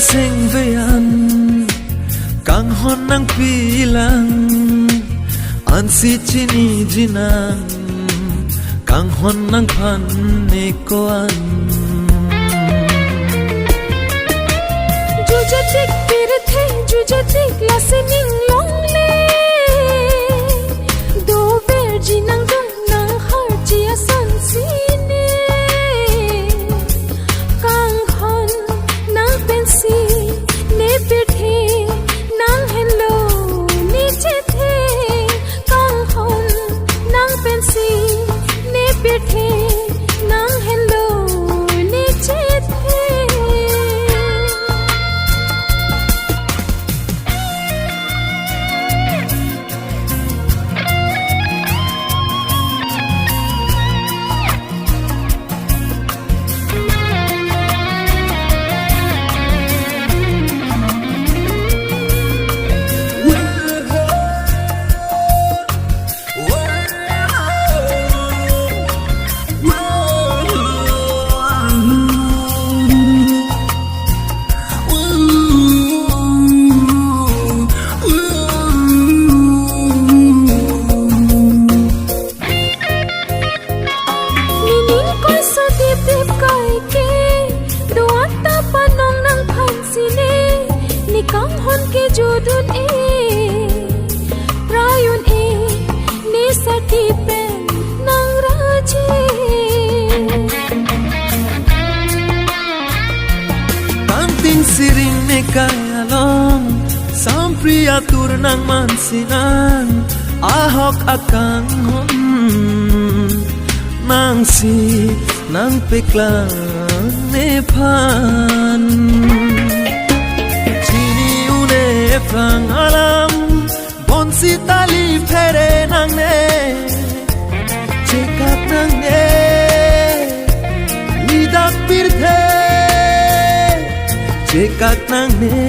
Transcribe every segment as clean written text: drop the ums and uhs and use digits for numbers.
sing vean kang hon nang pilang an si chini jinang kang hon nang phan ne ko an jujatik pirthe jujatik listening longle do ver jinang dung nang har chia san sine kang hon nang pensi ne pirthe nang hello ni chethe kang hon nang pensi ne pirthe nang hello ni chethe kang hon ke judun e prayun e ne sati pen nang raje tanting siring ne kayalong sampriya tur nang mansinan ahok akang hon nang si nang peklang ne phan Frang alam bon si tali phere nang ne chekap nang ne lidak pirthe chekap nang ne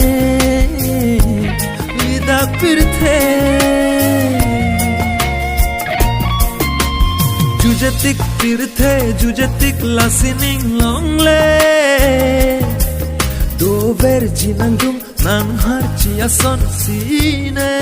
lidak pirthe jujatik pirthe jujatik listening longle do ver jinang dung nang har chia son sine